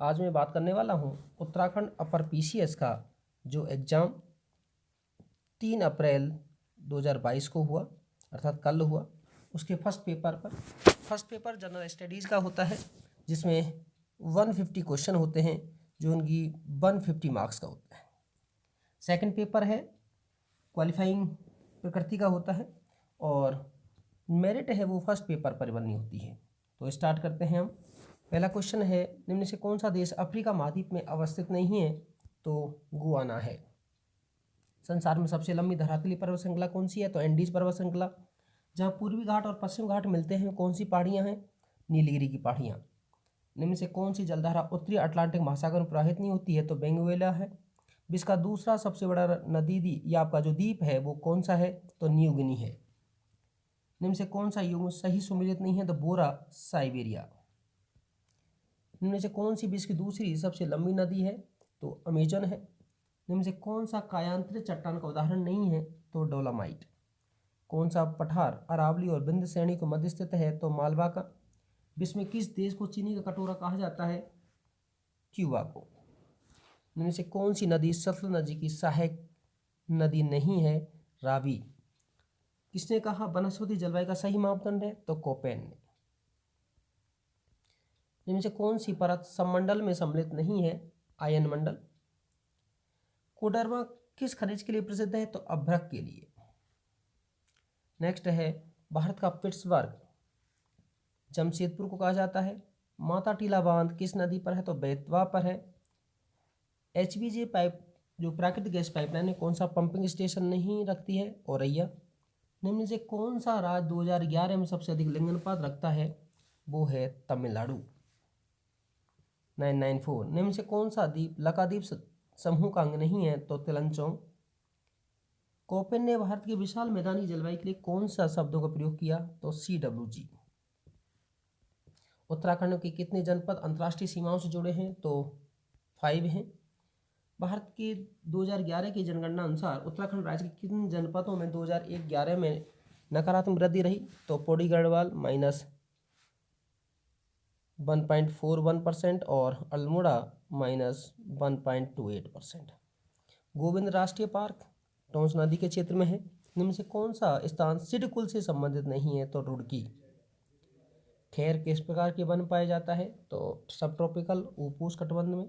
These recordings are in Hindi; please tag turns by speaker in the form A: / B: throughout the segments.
A: आज मैं बात करने वाला हूँ उत्तराखंड अपर पीसीएस का जो एग्ज़ाम 3 अप्रैल 2022 को हुआ, अर्थात कल हुआ। उसके फर्स्ट पेपर जनरल स्टडीज़ का होता है, जिसमें 150 क्वेश्चन होते हैं, जो उनकी 150 मार्क्स का होता है। सेकंड पेपर है क्वालिफाइंग प्रकृति का होता है, और मेरिट है वो फर्स्ट पेपर पर बनी होती है। तो स्टार्ट करते हैं हम। पहला क्वेश्चन है, निम्न से कौन सा देश अफ्रीका महाद्वीप में अवस्थित नहीं है? तो गुआना है। संसार में सबसे लंबी धरातली पर्वत श्रृंखला कौन सी है? तो एंडीज पर्वत श्रृंखला। जहाँ पूर्वी घाट और पश्चिम घाट मिलते हैं, कौन सी पहाड़ियाँ हैं? नीलगिरी की पहाड़ियाँ। निम्न से कौन सी जलधारा उत्तरी अटलांटिक महासागर में प्रवाहित नहीं होती है? तो बेंगुएला है। विश्व का दूसरा सबसे बड़ा नदी या आपका जो द्वीप है वो कौन सा है? तो न्यू गिनी है। निम्न से कौन सा युग्म सही सुमेलित नहीं है? तो बोरा साइबेरिया। निम्न से कौन सी विश्व की दूसरी सबसे लंबी नदी है? तो अमेजन है। निम्न से कौन सा कायांतरित चट्टान का उदाहरण नहीं है? तो डोलामाइट। कौन सा पठार अरावली और विंध्य श्रेणी के मध्य स्थित है? तो मालवा का। विश्व में किस देश को चीनी का कटोरा कहा जाता है? क्यूबा को। निम्न से कौन सी नदी सतलुज नदी की सहायक नदी नहीं है? रावी। किसने कहा वनस्पति जलवायु का सही मापदंड है? तो कोपेन ने। इनमें से कौन सी परत सममंडल में सम्मिलित नहीं है? आयन मंडल। कोडरमा किस खनिज के लिए प्रसिद्ध है? तो अभ्रक के लिए। नेक्स्ट है, भारत का पिट्सबर्ग जमशेदपुर को कहा जाता है। माता टीला बांध किस नदी पर है? तो बेतवा पर है। एचपीजे पाइप जो प्राकृतिक गैस पाइपलाइन है, कौन सा पंपिंग स्टेशन नहीं रखती है? औरैया। निम्न से कौन सा राज्य 2011 में सबसे अधिक लिंगानुपात रखता है? वो है तमिलनाडु, 994। निम्न से कौन सा द्वीप लक्षद्वीप समूह का अंग नहीं है? तो तिलंचोंग। कोपेन ने भारत की विशाल मैदानी जलवायु के लिए कौन सा शब्दों का प्रयोग किया? तो CWG। उत्तराखंड के कितने जनपद अंतर्राष्ट्रीय सीमाओं से जुड़े हैं? तो 5 हैं। भारत के 2011 की जनगणना अनुसार उत्तराखंड राज्य के किन जनपदों में 2011 में नकारात्मक वृद्धि रही? तो पौड़ी गढ़वाल -1.41% और अल्मोड़ा -1.28%। गोविंद राष्ट्रीय पार्क टोंस नदी के क्षेत्र में है। निम्न से कौन सा स्थान सिडकुल से संबंधित नहीं है? तो रुड़की। खैर किस प्रकार के वन पाया जाता है? तो सब ट्रॉपिकल उपोष्णकटिबंध में।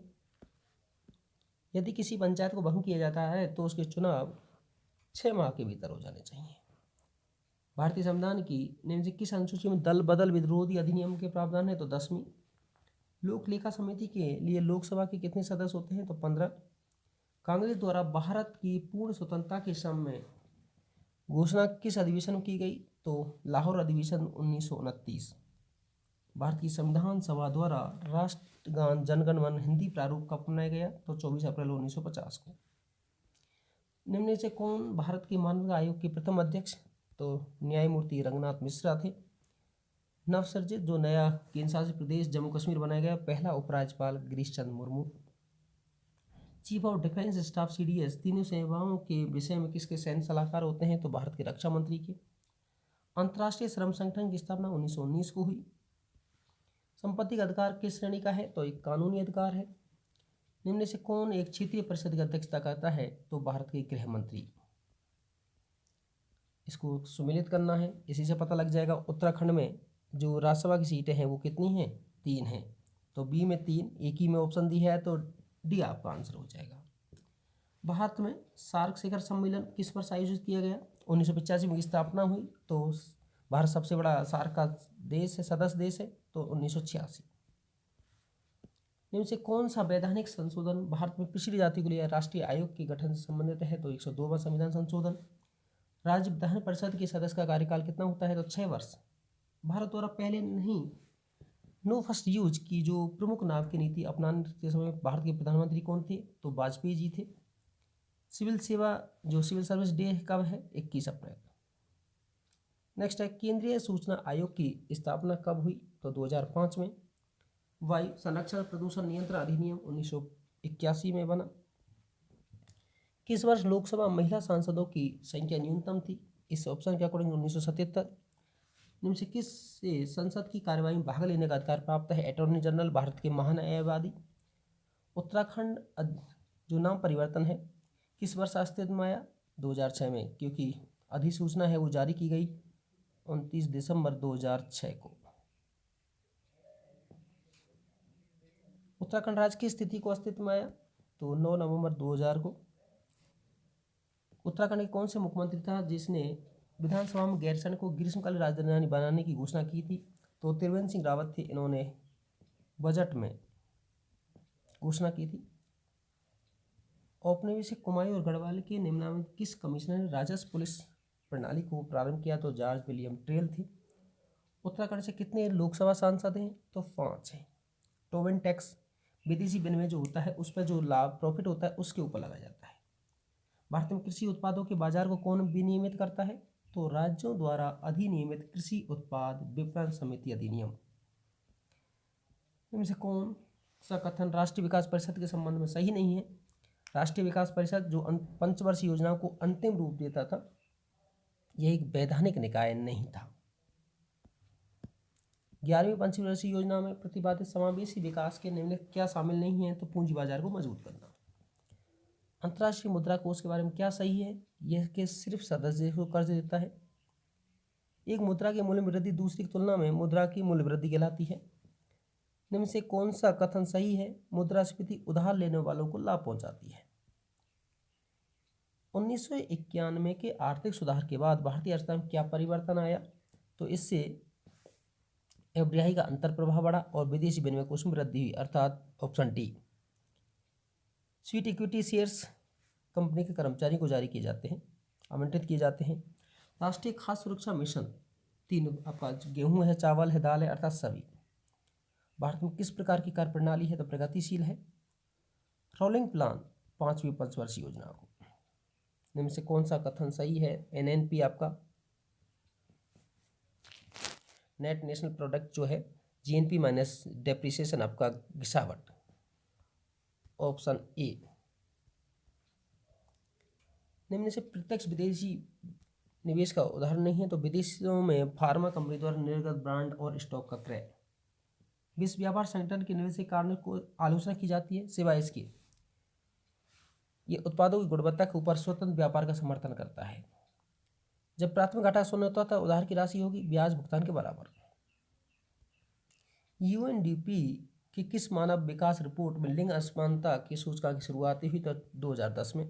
A: यदि किसी पंचायत को भंग किया जाता है तो उसके चुनाव 6 माह के भीतर हो जाने चाहिए। भारतीय संविधान की निम्न से किस अनुसूची में दल बदल विरोधी अधिनियम के प्रावधान है? तो 10वीं। लोक लेखा समिति के लिए लोकसभा के कितने सदस्य होते हैं? तो 15। कांग्रेस द्वारा भारत की पूर्ण स्वतंत्रता के समय घोषणा किस अधिवेशन में की गई? तो लाहौर अधिवेशन 1929। भारत की संविधान सभा द्वारा राष्ट्रगान जनगण मन हिंदी प्रारूप कब अपनाया गया? तो 24 अप्रैल 1950 को। निम्न से कौन भारत के मानव आयोग के प्रथम अध्यक्ष? तो न्यायमूर्ति रंगनाथ मिश्रा थे। नवसर्जित जो नया केंद्र शासित प्रदेश जम्मू कश्मीर बनाया गया, पहला उपराज्यपाल Girish Chandra Murmu. Chief of defence staff CDS तीनों सेवाओं के विषय में किसके सैन्य सलाहकार होते हैं? तो भारत के रक्षा मंत्री के। अंतर्राष्ट्रीय श्रम संगठन की स्थापना 1919 को हुई। संपत्ति का अधिकार किस श्रेणी का है? तो एक कानूनी अधिकार है। निम्न से कौन एक क्षेत्रीय परिषद की अध्यक्षता करता है? तो भारत के गृह मंत्री। इसको सुमेलित करना है, इसी से पता लग जाएगा। उत्तराखंड में जो राज्यसभा की सीटें हैं वो कितनी हैं? 3 हैं। तो बी में 3, एक ही में ऑप्शन दी है, तो डी आपका आंसर हो जाएगा। भारत में सार्क शिखर सम्मेलन किस वर्ष आयोजित किया गया? 1985 में स्थापना हुई। तो भारत सबसे बड़ा सार्क का देश है, सदस्य देश है, तो 1986। इनमें से कौन सा वैधानिक संशोधन भारत में पिछड़ी जाति के लिए राष्ट्रीय आयोग के गठन से संबंधित है? तो 102वां संविधान संशोधन। राज्य विधान परिषद के सदस्य का कार्यकाल कितना होता है? तो 6 वर्ष। भारत द्वारा पहले नहीं नो फर्स्ट यूज की जो प्रमुख नाव की नीति अपनाने के समय भारत के प्रधानमंत्री कौन थे? तो वाजपेयी जी थे। सिविल सर्विस डे कब है? 21 अप्रैल। नेक्स्ट है, केंद्रीय सूचना आयोग की स्थापना कब हुई? तो 2005 में। वायु संरक्षण प्रदूषण नियंत्रण अधिनियम 1981 में बना। किस वर्ष लोकसभा महिला सांसदों की संख्या न्यूनतम थी? इस ऑप्शन के अकॉर्डिंग 1977। निम्न से किस से संसद की कार्यवाही में भाग लेने का अधिकार प्राप्त है? अटॉर्नी जनरल, भारत के महान्यायवादी। उत्तराखंड जो नाम परिवर्तन है किस वर्ष अस्तित्व में आया? 2006 में, क्योंकि अधिसूचना है वो जारी की गई 29 दिसंबर 2006 को। उत्तराखंड राज्य की स्थिति को अस्तित्व में आया तो 9 नवंबर 2000 को। उत्तराखंड के कौन से मुख्यमंत्री था जिसने विधानसभा में गैरसैंण को ग्रीष्मकालीन राजधानी बनाने की घोषणा की थी? तो त्रिवेंद्र सिंह रावत थे। इन्होंने बजट में घोषणा की थी। औपनिवेशिक कुमायूं और गढ़वाल के निम्नांकित किस कमिश्नर ने राजस्व पुलिस प्रणाली को प्रारंभ किया? तो जॉर्ज विलियम ट्रेल थे। उत्तराखंड से कितने लोकसभा सांसद हैं? तो 5 हैं। टोबिन टैक्स विदेशी विनिमय जो होता है उस पर जो लाभ प्रॉफिट होता है उसके ऊपर लगाया जाता है। भारत में कृषि उत्पादों के बाजार को कौन विनियमित करता है? तो राज्यों द्वारा अधिनियमित कृषि उत्पाद विपणन समिति अधिनियम। इनमें से कौन सा कथन राष्ट्रीय विकास परिषद के संबंध में सही नहीं है? राष्ट्रीय विकास परिषद जो पंचवर्षीय योजनाओं को अंतिम रूप देता था, यह एक वैधानिक निकाय नहीं था। 11वीं पंचवर्षीय योजना में प्रतिपादित समावेशी विकास के निम्नलिखित क्या शामिल नहीं है? तो पूंजी बाजार को मजबूत करना। अंतर्राष्ट्रीय मुद्रा कोष के बारे में क्या सही है? यह कि सिर्फ सदस्य देश को कर्ज देता है। एक मुद्रा के मूल्य में वृद्धि दूसरी की तुलना में मुद्रा की मूल्य वृद्धि कहलाती है। निम्न से कौन सा कथन सही है? मुद्रास्फीति उधार लेने वालों को लाभ पहुंचाती है। 1991 के आर्थिक सुधार के बाद भारतीय अर्थव्यवस्था में क्या परिवर्तन आया? तो इससे एफडीआई का अंतर प्रभाव बढ़ा और विदेशी विनिमय कोष में वृद्धि हुई, अर्थात option D. Sweet equity shares company के कर्मचारी को जारी किए जाते हैं, आवंटित किए जाते हैं। राष्ट्रीय खाद्य सुरक्षा मिशन 3 आपका गेहूं है, चावल है, दाल है, अर्थात सभी। भारत में किस प्रकार की कार्य प्रणाली है? तो प्रगतिशील है। रोलिंग प्लान 5वीं पंचवर्षीय योजना को। इनमें से कौन सा कथन सही है? एनएनपी आपका नेट नेशनल प्रोडक्ट जो है, जीएनपी माइनस डेप्रिसिएशन आपका गिरावट, ऑप्शन ए। निम्न से प्रत्यक्ष विदेशी निवेश का उदाहरण नहीं है? तो विदेशों में फार्मा कंपनी द्वारा निर्गत ब्रांड और स्टॉक का क्रय। विश्व व्यापार संगठन के निवेश के कारण को आलोचना की जाती है सिवाय इसके ये उत्पादों की गुणवत्ता के ऊपर स्वतंत्र व्यापार का समर्थन करता है। जब प्राथमिक घाटा शून्य होता था उधार की राशि होगी ब्याज भुगतान के बराबर। यूएनडीपी की किस मानव विकास रिपोर्ट में लिंग असमानता की सूचकांक की शुरुआत हुई? तो 2010 में।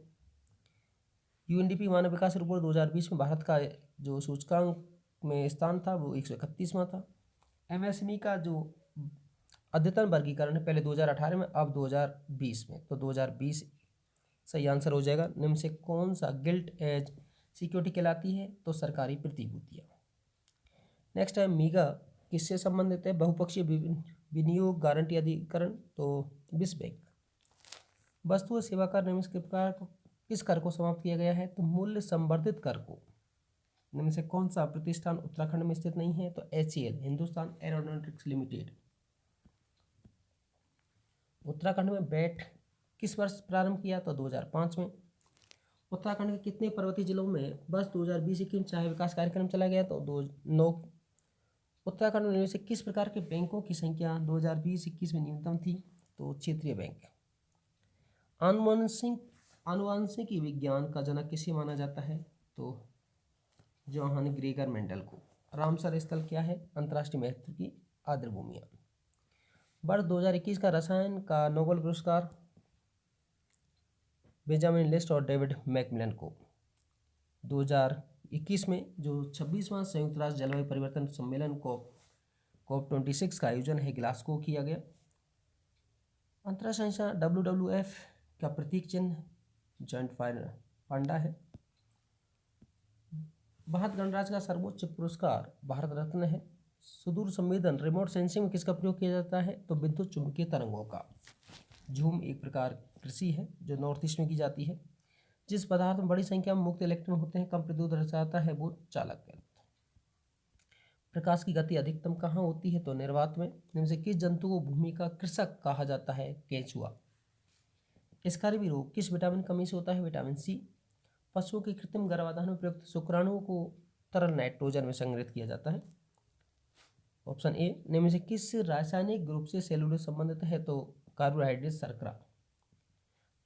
A: यूएनडीपी मानव विकास रिपोर्ट 2020 में भारत का जो सूचकांक में स्थान था वो 131वां था। एमएसएमई का जो अद्यतन वर्गीकरण है पहले 2018 में, अब 2020 में, तो 2020 सही आंसर हो जाएगा। निम्न से कौन सा गिल्ट एज सिक्योरिटी कहलाती है? तो सरकारी प्रतिभूतियाँ। नेक्स्ट है मीगा किससे संबंधित है? बहुपक्षीय विनियोग गारंटी अधिकरण, तो विश्व बैंक। वस्तु और सेवा कर निम्न के प्रकार किस कर को समाप्त किया गया है? तो मूल्य संवर्धित कर को। निम्न से कौन सा प्रतिष्ठान उत्तराखंड में स्थित नहीं है? तो HAL Hindustan aeronautics limited. Uttarakhand में बैट किस वर्ष प्रारंभ किया? तो 2005 में। उत्तराखंड के कितने पर्वतीय जिलों में वर्ष 2020-21 चाय विकास कार्यक्रम चला गया? तो 9। उत्तराखंड में से किस प्रकार के बैंकों की संख्या 2020-21 में न्यूनतम थी? तो क्षेत्रीय बैंक। आनुवांशिकी विज्ञान का जनक किसे माना जाता है? तो जोहान ग्रेगर मेंडल को। रामसर स्थल क्या है? अंतर्राष्ट्रीय महत्व की आर्द्रभूमियाँ। वर्ष 2021 का रसायन का नोबेल पुरस्कार बेंजामिन लिस्ट और डेविड मैकमिलन को। 2021 में जो 26वां संयुक्त राष्ट्र जलवायु परिवर्तन सम्मेलन COP26 का आयोजन है ग्लासगो किया गया। अंतर्राष्ट्रीय संस्था WWF का प्रतीक चिन्ह जॉइंट फायर पांडा है। भारत गणराज्य का सर्वोच्च पुरस्कार भारत रत्न है। सुदूर संवेदन रिमोट सेंसिंग में किसका प्रयोग किया जाता है? तो विद्युत चुंबकीय तरंगों का। झूम एक प्रकार कृषि है जो नॉर्थ ईस्ट में की जाती है। जिस पदार्थ में बड़ी संख्या में मुक्त इलेक्ट्रॉन होते हैं, कम प्रतिरोध दर्शाता है, वो चालक है। प्रकाश की गति अधिकतम कहाँ होती है? तो निर्वात में। इनमें से किस जंतु को भूमि का कृषक कहा जाता है? केंचुआ। स्कर्वी रोग किस विटामिन कमी से होता है? Vitamin C. पशुओं के कृत्रिम गर्भाधान में प्रयुक्त शुक्राणुओं को तरल नाइट्रोजन में संग्रहित किया जाता है, ऑप्शन ए। निम्न से किस रासायनिक ग्रुप से सेलुलोज संबंधित है? तो कार्बोहाइड्रेट शर्करा।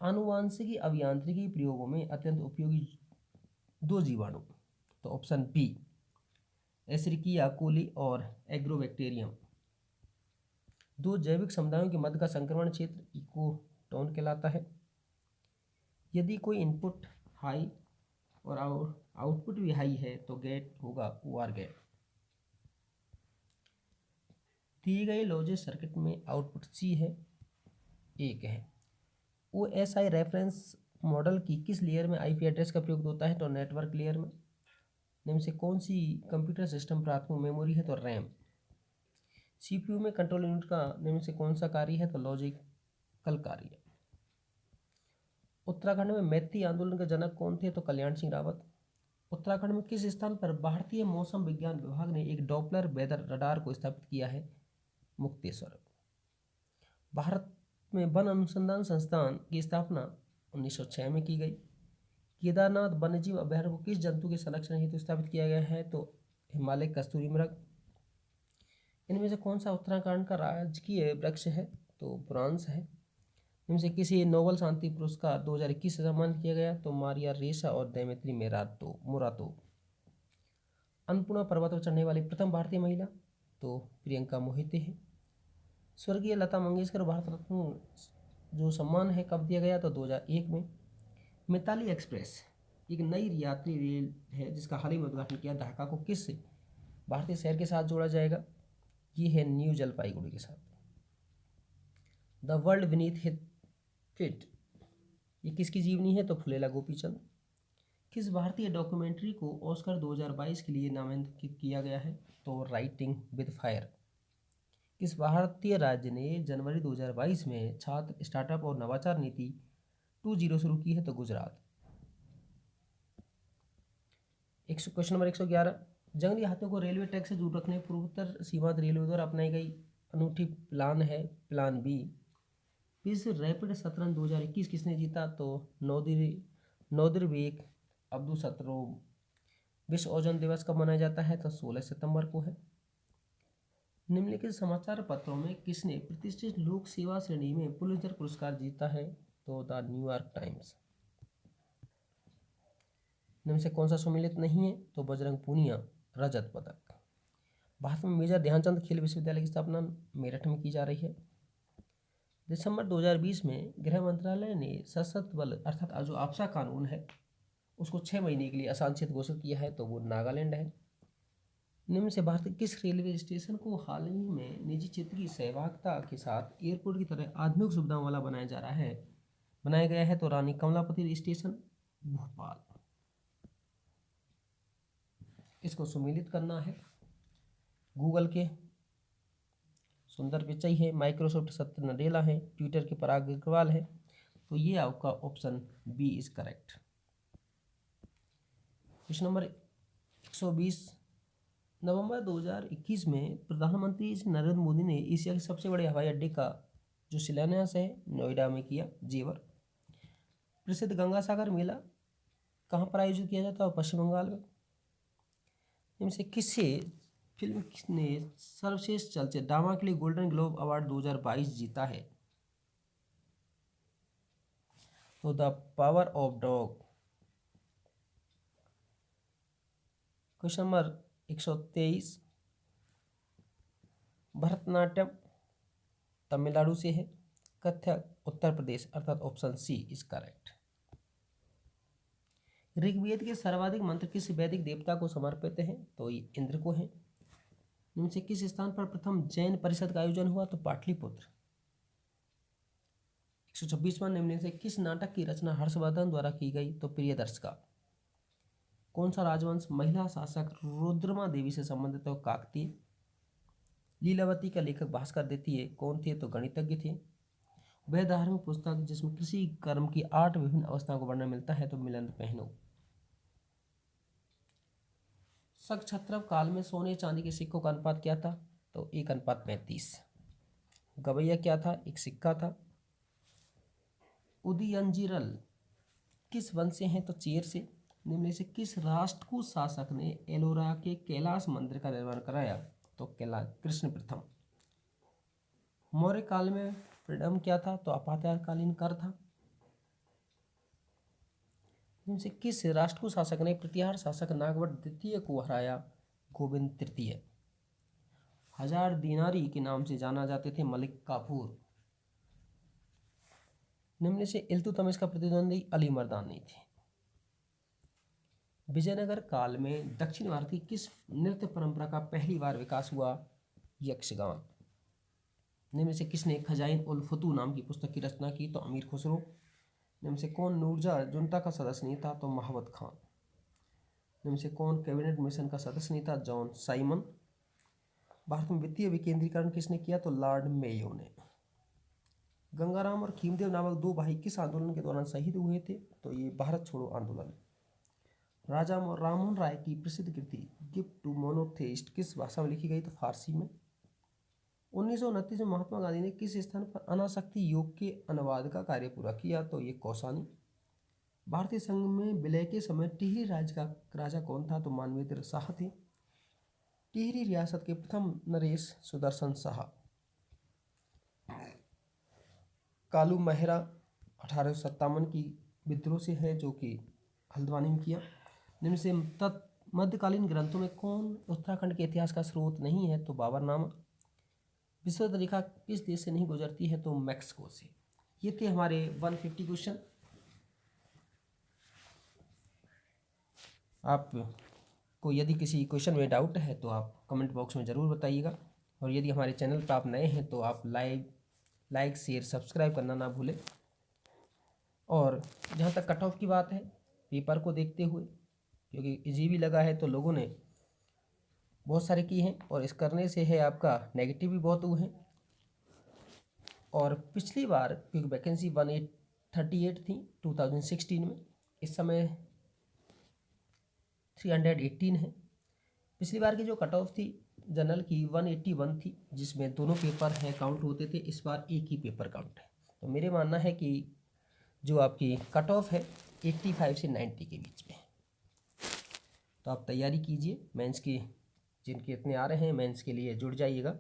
A: आनुवांशिकी अभियांत्रिकी प्रयोगों में अत्यंत उपयोगी दो जीवाणु, तो ऑप्शन बी एशेरिकिया कोली और एग्रोबैक्टीरियम। दो जैविक समुदायों के मध्य का संक्रमण क्षेत्र इकोटोन कहलाता है। यदि कोई इनपुट हाई और आउटपुट भी हाई है तो गेट होगा ओआर गेट। दिए गए लॉजिक सर्किट में आउटपुट सी है, 1 है। OSI रेफरेंस मॉडल की किस लेयर में आईपी एड्रेस का प्रयोग होता है, तो नेटवर्क लेयर में। निम्न से कौन सी कंप्यूटर सिस्टम प्राथमिक मेमोरी है, तो रैम। सीपीयू में कंट्रोल यूनिट का निम्न से कौन सा कार्य है, तो लॉजिकल कार्य। उत्तराखंड में मैती आंदोलन के जनक कौन थे, तो कल्याण सिंह रावत। उत्तराखंड में किस स्थान पर भारतीय मौसम विज्ञान विभाग ने एक डॉपलर वेदर रडार को स्थापित किया है, मुक्तेश्वर। भारत में वन अनुसंधान संस्थान की स्थापना 1906 में की गई। केदारनाथ वन्यजीव अभयारण्य को किस जंतु के संरक्षण हेतु स्थापित किया गया है, तो हिमालय कस्तूरी मृग। इनमें से कौन सा उत्तराखंड का राजकीय वृक्ष है, तो बुरांस है। इनमें से किसी नोबेल शांति पुरस्कार 2021 से सम्मानित किया गया, तो मारिया रेसा और देमेत्री मोरातो। अन्नपूर्णा पर्वत पर चढ़ने वाली प्रथम भारतीय महिला, तो प्रियंका मोहिते है। स्वर्गीय लता मंगेशकर भारत रत्न जो सम्मान है कब दिया गया, तो 2001 में। मिताली एक्सप्रेस एक नई यात्री रेल है जिसका हाल ही में उद्घाटन किया। ढाका को किस भारतीय शहर के साथ जोड़ा जाएगा, ये है न्यू जलपाईगुड़ी के साथ। द वर्ल्ड बीनीथ फीट ये किसकी जीवनी है, तो फुलेला गोपीचंद। किस भारतीय डॉक्यूमेंट्री को ऑस्कर 2022 के लिए नामांकित किया गया है, तो राइटिंग विद फायर। किस भारतीय राज्य ने जनवरी 2022 में छात्र स्टार्टअप और नवाचार नीति 2.0 शुरू की है, तो गुजरात। क्वेश्चन नंबर 111, जंगली हाथियों को रेलवे ट्रैक से दूर रखने पूर्वोत्तर सीमांत रेलवे द्वारा अपनाई गई अनूठी प्लान है, प्लान बी। विश्व रैपिड शतरंज 2021 किसने जीता, तो नौदिरबेक अब्दुसत्तरोव। विश्व ओजोन दिवस कब मनाया जाता है, तो 16 सितंबर को है। निम्नलिखित समाचार पत्रों में किसने प्रतिष्ठित लोक सेवा श्रेणी में पुलित्जर पुरस्कार जीता है, तो द न्यूयॉर्क टाइम्स। निम्न से कौन सा सम्मिलित नहीं है, तो बजरंग पूनिया रजत पदक। भारत में मेजर ध्यानचंद खेल विश्वविद्यालय की स्थापना मेरठ में की जा रही है। दिसंबर 2020 में गृह मंत्रालय ने सशस्त्र बल अर्थात जो आपसा कानून है उसको 6 महीने के लिए असांक्षित घोषित किया है, तो वो नागालैंड है। निम्न से भारत के किस रेलवे स्टेशन को हाल ही में निजी क्षेत्र की सहभागिता के साथ एयरपोर्ट की तरह आधुनिक सुविधाओं वाला बनाया गया है, तो रानी कमलापति स्टेशन भोपाल। इसको सुमेलित करना है। गूगल के सुंदर पिचाई है, माइक्रोसॉफ्ट सत्य नडेला है, ट्विटर के पराग अग्रवाल है, तो ये आपका option B is correct. Question number 120, नवंबर 2021 में प्रधानमंत्री नरेंद्र मोदी ने एशिया के सबसे बड़े हवाई अड्डे का जो शिलान्यास है नोएडा में किया, जेवर। प्रसिद्ध गंगा सागर मेला कहाँ पर आयोजित किया जाता है, पश्चिम बंगाल में। इनसे किससे फिल्म ने सर्वश्रेष्ठ चलचित्र ड्रामा के लिए गोल्डन ग्लोब अवार्ड 2022 जीता है, तो the power of dog. Question number 123, Bharatanatyam Tamil Nadu से है, कथक उत्तर प्रदेश, अर्थात option C is correct. Rigveda के सर्वाधिक मंत्र किस वैदिक देवता को समर्पित हैं, तो ये इंद्र को हैं। इनमें से किस स्थान पर प्रथम जैन परिषद का आयोजन हुआ, तो पाटलिपुत्र। 126वां, निम्न से किस नाटक की रचना हर्षवर्धन द्वारा की गई, तो प्रियदर्शिका। कौन सा राजवंश महिला शासक रुद्रमा देवी से संबंधित है, तो काकतीय। लीलावती का लेखक भास्कर द्वितीय कौन थे, तो गणितज्ञ थे। वह धार्मिक पुस्तक जिसमें कृषि कर्म की 8 विभिन्न अवस्थाओं का वर्णन मिलता है, तो मिलन पहनो। शक काल में सोने चांदी के सिक्कों का अनुपात क्या था, तो 1:35। गवैया क्या था, एक सिक्का था। उदयनजीरल किस वंश से हैं, तो चेर से। निम्न से किस राष्ट्रकूट शासक ने एलोरा के कैलाश मंदिर का निर्माण कराया, तो कृष्ण प्रथम। मौर्य काल में फ्रीडम क्या था, तो आपातकालीन कर था। जिनसे किस राष्ट्रकूट शासक ने प्रतिहार शासक नागवट द्वितीय को हराया? गोविंद तृतीय। 1000 दीनारी के नाम से जाना जाते थे मलिक काफूर। निम्न से इल्तुतमिश का प्रतिद्वंदी अली मर्दानी थे। विजयनगर काल में दक्षिण भारत की किस नृत्य परंपरा का पहली बार विकास हुआ? यक्षगान। निम्न से किसने खजाइन उल फतू नाम की पुस्तक की रचना की? तो अमीर खुसरो। निम्न से कौन नूरजहां जुंटा का सदस्य नहीं था? तो महावत खान। निम्न से कौन कैबिनेट मिशन का सदस्य नहीं था? John Simon. भारत में वित्तीय विकेंद्रीकरण किसने किया? तो लॉर्ड मेयो ने। गंगाराम और खीमदेव नामक दो भाई किस आंदोलन के दौरान शहीद हुए थे? तो ये भारत छोड़ो आंदोलन। राजा राममोहन राय की प्रसिद्ध कृति गिफ्ट टू मोनोथेइस्ट किस भाषा में लिखी गई? तो फारसी में। 1929 में महात्मा गांधी ने किस स्थान पर अनासक्ति योग के अनुवाद का कार्य पूरा किया? तो ये कौसानी। भारतीय संघ में विलय के समय टिहरी राज्य का राजा कौन था? तो मानवेंद्र शाह थे। टिहरी रियासत के प्रथम नरेश सुदर्शन शाह। कालू मेहरा 1857 की विद्रोह से है, जो कि हल्द्वानी में किया। निम्न से मध्यकालीन ग्रंथों में कौन उत्तराखंड के इतिहास का स्रोत नहीं है? तो बाबरनामा। विषुवत रेखा किस देश से नहीं गुजरती है? तो मैक्सिको से। ये थे हमारे 150 क्वेश्चन। आपको यदि किसी क्वेश्चन में डाउट है तो आप कमेंट बॉक्स में ज़रूर बताइएगा, और यदि हमारे चैनल पर आप नए हैं तो आप लाइक शेयर सब्सक्राइब करना ना भूलें। और जहाँ तक कट ऑफ की बात है, पेपर को देखते हुए, क्योंकि इजी भी लगा है तो लोगों ने बहुत सारे किए हैं, और इस करने से है आपका नेगेटिव भी बहुत हुए हैं। और पिछली बार क्योंकि वैकेंसी 138 थी 2016 में, इस समय 318 है। पिछली बार की जो कट ऑफ थी जनरल की 181 थी, जिसमें दोनों पेपर हैं काउंट होते थे। इस बार एक ही पेपर काउंट है। तो मेरे मानना है कि जो आपकी कट ऑफ है 85 से 90 के बीच में। तो आप तैयारी कीजिए मेंस की, जिनके इतने आ रहे हैं मेंस के लिए जुड़ जाइएगा।